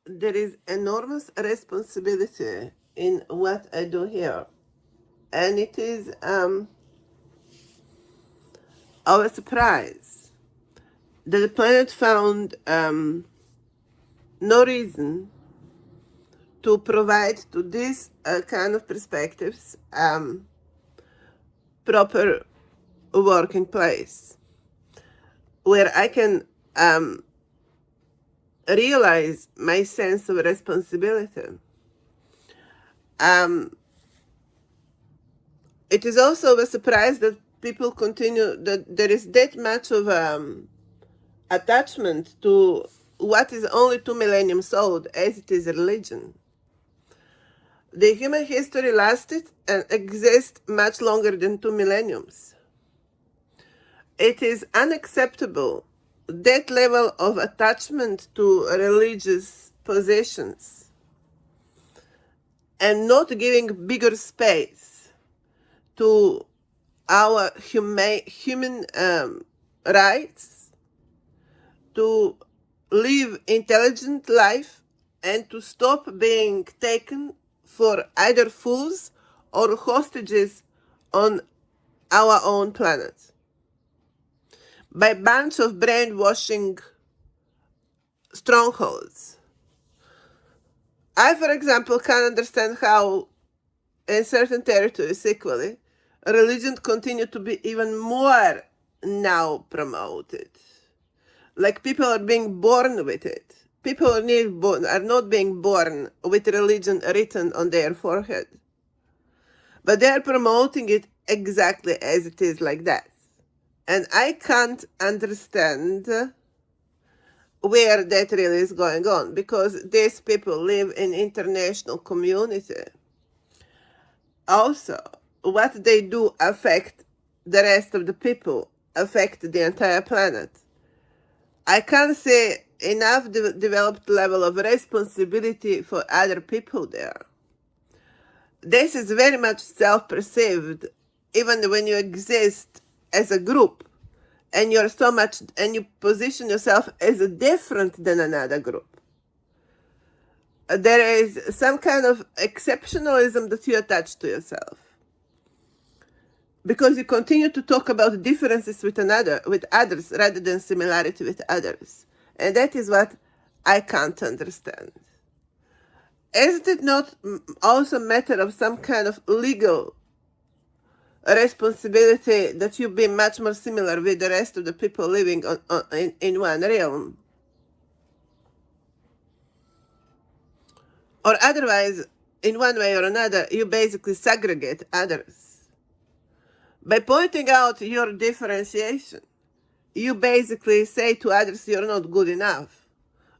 there is enormous responsibility in what I do here. And it is our surprise that the planet found no reason to provide to this kind of perspectives proper working place where I can realize my sense of responsibility. It is also a surprise that people continue, that there is that much of attachment to what is only 2 millenniums old as it is religion. The human history lasted and exists much longer than 2 millenniums. It is unacceptable that level of attachment to religious positions and not giving bigger space to our human rights to live intelligent life and to stop being taken for either fools or hostages on our own planet by a bunch of brainwashing strongholds. I, for example, can understand how in certain territories equally, religion continue to be even more now promoted. Like people are being born with it. People are not being born with religion written on their forehead. But they're promoting it exactly as it is like that. And I can't understand where that really is going on, because these people live in international community. Also, what they do affect the rest of the people, affect the entire planet. I can't say enough developed level of responsibility for other people there. This is very much self-perceived, even when you exist as a group and you're so much, and you position yourself as different than another group. There is some kind of exceptionalism that you attach to yourself, because you continue to talk about differences with others rather than similarity with others. And that is what I can't understand. Isn't it not also a matter of some kind of legal responsibility that you be much more similar with the rest of the people living in one realm? Or otherwise, in one way or another, you basically segregate others. By pointing out your differentiation, you basically say to others, you're not good enough.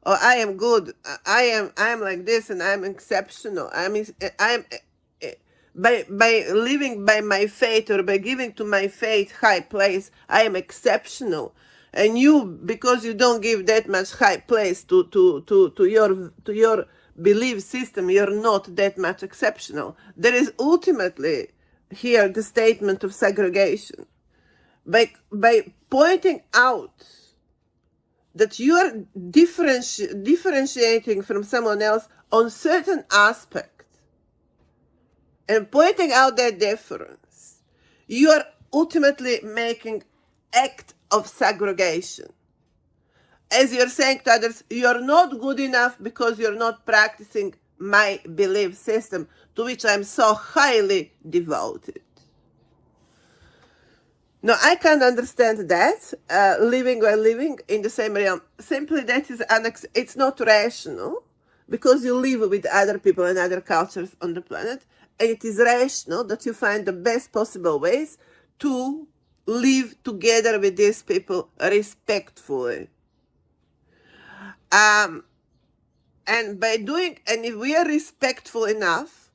Or I am good, I am like this, and I'm exceptional. By living by my faith, or by giving to my faith high place, I am exceptional. And you, because you don't give that much high place to your belief system, you're not that much exceptional. There is ultimately here the statement of segregation. By pointing out that you are differentiating from someone else on certain aspects, and pointing out that difference, you are ultimately making act of segregation. As you're saying to others, you're not good enough because you're not practicing my belief system, to which I'm so highly devoted. Now, I can't understand that, living while living in the same realm. Simply that is it's not rational, because you live with other people and other cultures on the planet, and it is rational that you find the best possible ways to live together with these people respectfully. And if we are respectful enough,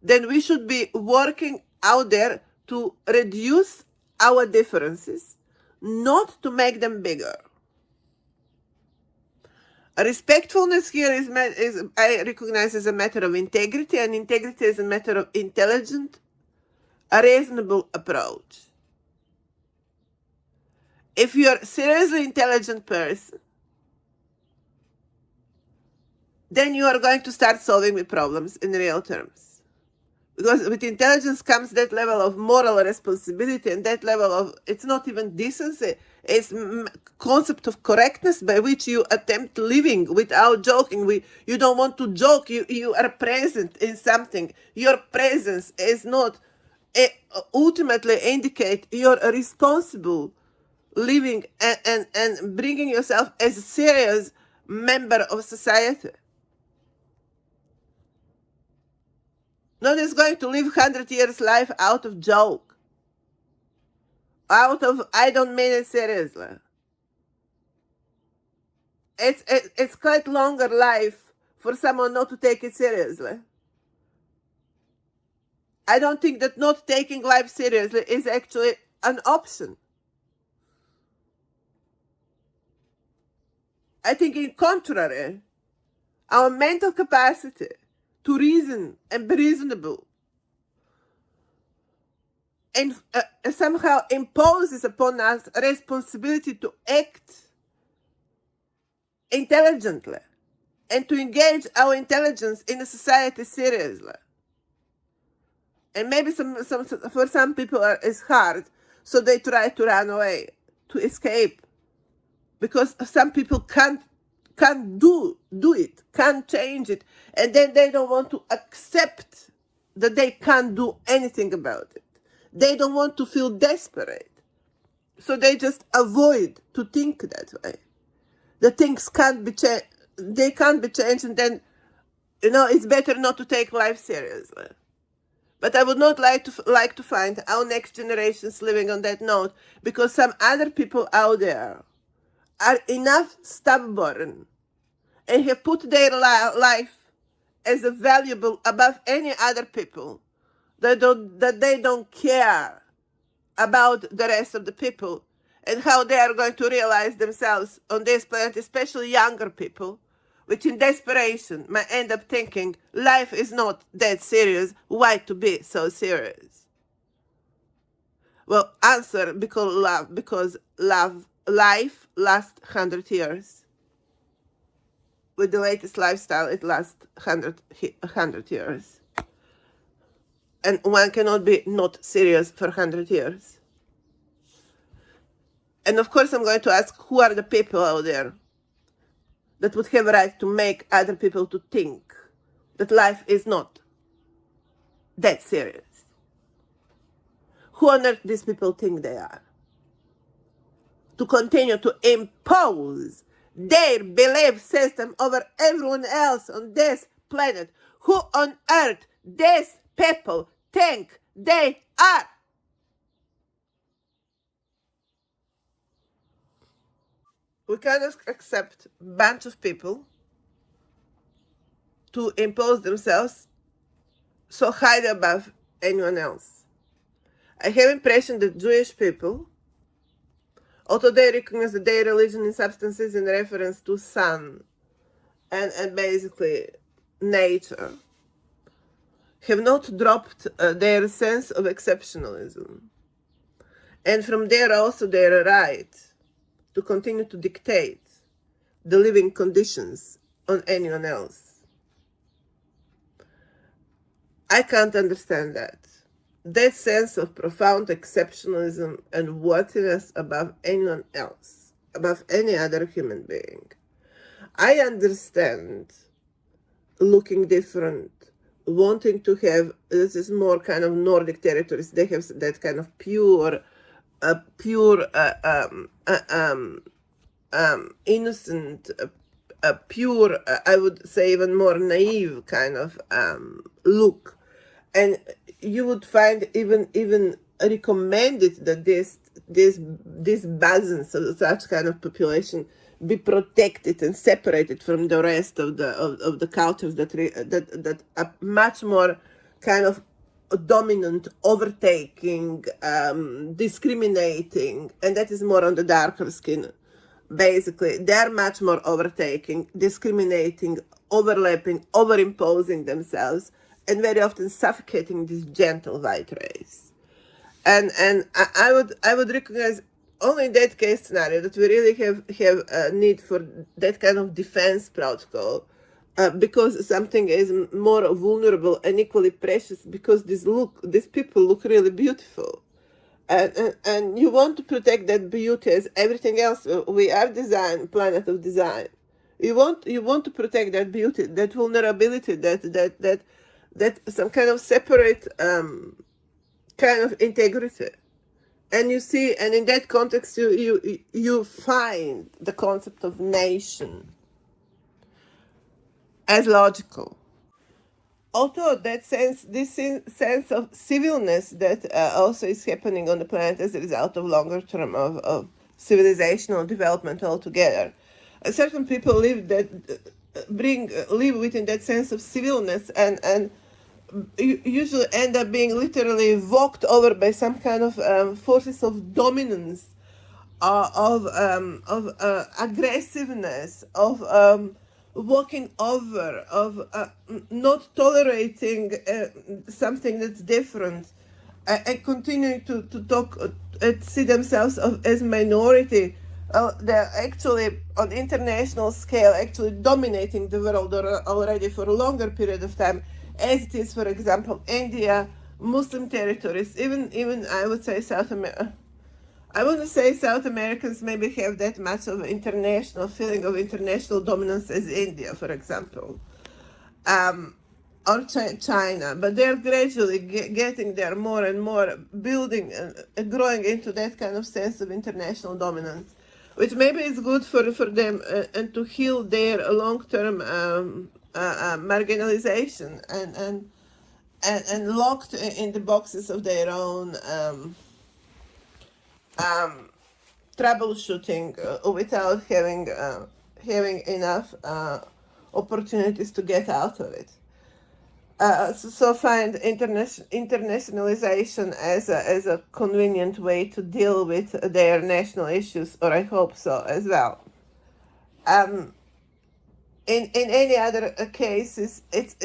then we should be working out there to reduce our differences, not to make them bigger. Respectfulness here is I recognize as a matter of integrity, and integrity is a matter of intelligent, a reasonable approach. If you're a seriously intelligent person, then you are going to start solving the problems in real terms. Because with intelligence comes that level of moral responsibility and that level of, it's not even decency, it's concept of correctness by which you attempt living without joking. You don't want to joke, you are present in something. Your presence is not ultimately indicate you're a responsible living and bringing yourself as a serious member of society. Not just going to live 100 years life out of joke. Out of, I don't mean it seriously. It's quite longer life for someone not to take it seriously. I don't think that not taking life seriously is actually an option. I think in contrary, our mental capacity to reason and be reasonable and somehow imposes upon us a responsibility to act intelligently and to engage our intelligence in a society seriously. And maybe for some people it's hard, so they try to run away, to escape, because some people can't do it, can't change it, and then they don't want to accept that they can't do anything about it. They don't want to feel desperate, so they just avoid to think that way. The things can't be changed, they can't be changed, and then it's better not to take life seriously. But I would not like to find our next generations living on that note, because some other people out there are enough stubborn and have put their life as a valuable above any other people that they don't care about the rest of the people and how they are going to realize themselves on this planet, especially younger people, which in desperation might end up thinking life is not that serious. Why to be so serious? Well, answer, because life lasts 100 years. With the latest lifestyle, it lasts 100 years. And one cannot be not serious for 100 years. And of course, I'm going to ask, who are the people out there that would have a right to make other people to think that life is not that serious? Who on earth these people think they are? To continue to impose their belief system over everyone else on this planet. Who on earth these people think they are? We cannot accept a bunch of people to impose themselves so highly above anyone else. I have impression that Jewish people, although they recognize that their religion in substance is in reference to sun and basically nature, have not dropped their sense of exceptionalism. And from there also their right to continue to dictate the living conditions on anyone else. I can't understand that. That sense of profound exceptionalism and worthiness above anyone else, above any other human being. I understand looking different, wanting to have, this is more kind of Nordic territories, they have that kind of pure, innocent, pure, I would say even more naive kind of look. And you would find even recommended that these basins of such kind of population be protected and separated from the rest of the cultures that are much more kind of dominant, overtaking, discriminating, and that is more on the darker skin. Basically, they're much more overtaking, discriminating, overlapping, overimposing themselves, and very often suffocating this gentle white race. And I would recognize only in that case scenario that we really have a need for that kind of defense protocol because something is more vulnerable and equally precious, because these people look really beautiful, and you want to protect that beauty as everything else. We are planet of design. You want to protect that beauty, that vulnerability, that some kind of separate kind of integrity. And you see, and in that context, you find the concept of nation as logical. Although this sense of civilness that also is happening on the planet as a result of longer term of civilizational development altogether, certain people live within that sense of civilness, and usually end up being literally walked over by some kind of forces of dominance, of aggressiveness, of walking over, of not tolerating something that's different, and continuing to talk and see themselves as minority. They're actually on international scale actually dominating the world already for a longer period of time, as it is, for example, India, Muslim territories, even I would say South America. I wouldn't say South Americans maybe have that much of an international feeling of international dominance as India, for example, or China, but they're gradually getting there more and more, building and growing into that kind of sense of international dominance, which maybe is good for them, and to heal their long-term marginalization, and locked in the boxes of their own troubleshooting, without having enough opportunities to get out of it. So find internationalization as a convenient way to deal with their national issues, or I hope so as well. In any other cases, it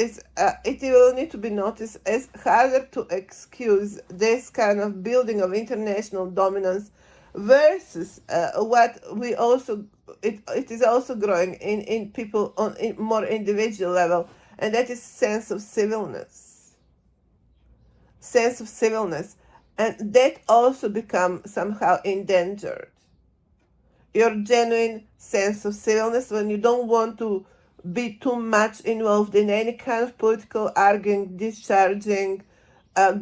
will need to be noticed as harder to excuse this kind of building of international dominance versus what we also it is also growing in people on more individual level, and that is sense of civilness, and that also become somehow endangered. Your genuine sense of civilness, when you don't want to be too much involved in any kind of political arguing, discharging,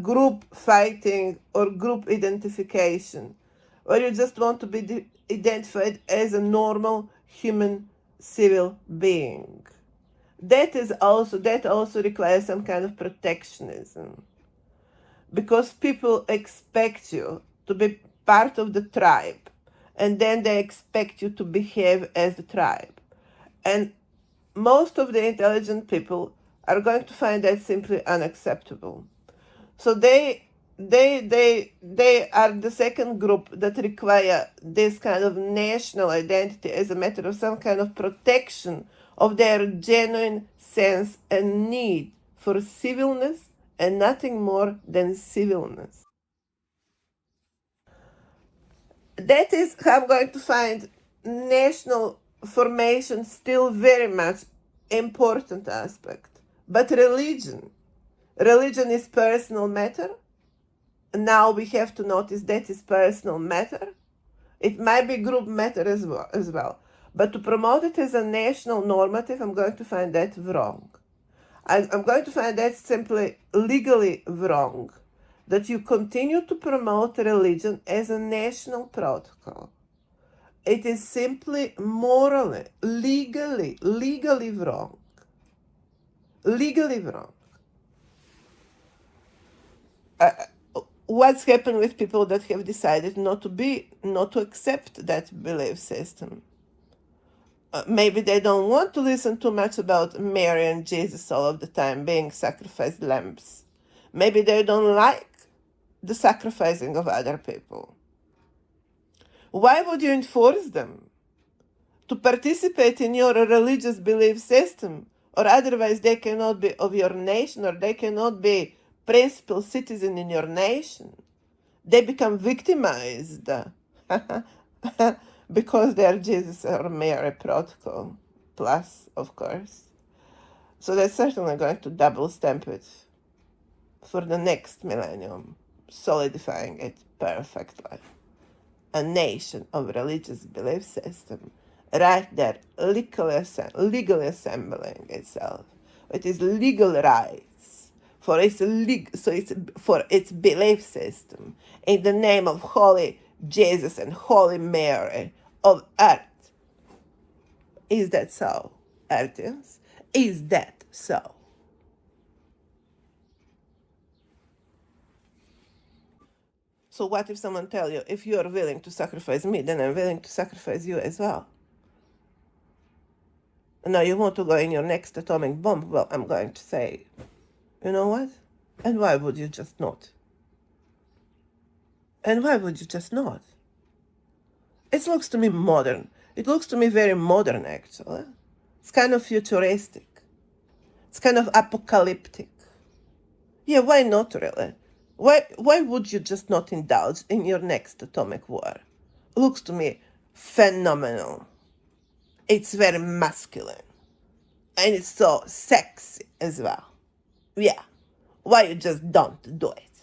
group fighting, or group identification, or you just want to be identified as a normal human civil being. That also requires some kind of protectionism, because people expect you to be part of the tribe, and then they expect you to behave as the tribe. And most of the intelligent people are going to find that simply unacceptable. So they are the second group that require this kind of national identity as a matter of some kind of protection of their genuine sense and need for civilness, and nothing more than civilness. That is how I'm going to find national formation still very much important aspect. But religion is personal matter. Now we have to notice that is personal matter. It might be group matter as well. But to promote it as a national normative, I'm going to find that wrong. I'm going to find that simply legally wrong, that you continue to promote religion as a national protocol. It is simply morally, legally wrong. Legally wrong. What's happened with people that have decided not to accept that belief system? Maybe they don't want to listen too much about Mary and Jesus all of the time being sacrificed lambs. Maybe they don't like the sacrificing of other people. Why would you enforce them to participate in your religious belief system, or otherwise they cannot be of your nation, or they cannot be principal citizen in your nation? They become victimized because they are Jesus or Mary protocol plus, of course. So they're certainly going to double stamp it for the next millennium, solidifying it perfectly. A nation of religious belief system, right there, legally assembling itself with its legal rights for for its belief system in the name of Holy Jesus and Holy Mary of Earth. Is that so, Earthians? Is that so? So what if someone tell you, if you are willing to sacrifice me, then I'm willing to sacrifice you as well? Now you want to go in your next atomic bomb? Well, I'm going to say, you know what? And why would you just not? And why would you just not? It looks to me modern. It looks to me very modern, actually. It's kind of futuristic. It's kind of apocalyptic. Yeah, why not, really? Why would you just not indulge in your next atomic war? It looks to me phenomenal. It's very masculine. And it's so sexy as well. Yeah. Why you just don't do it?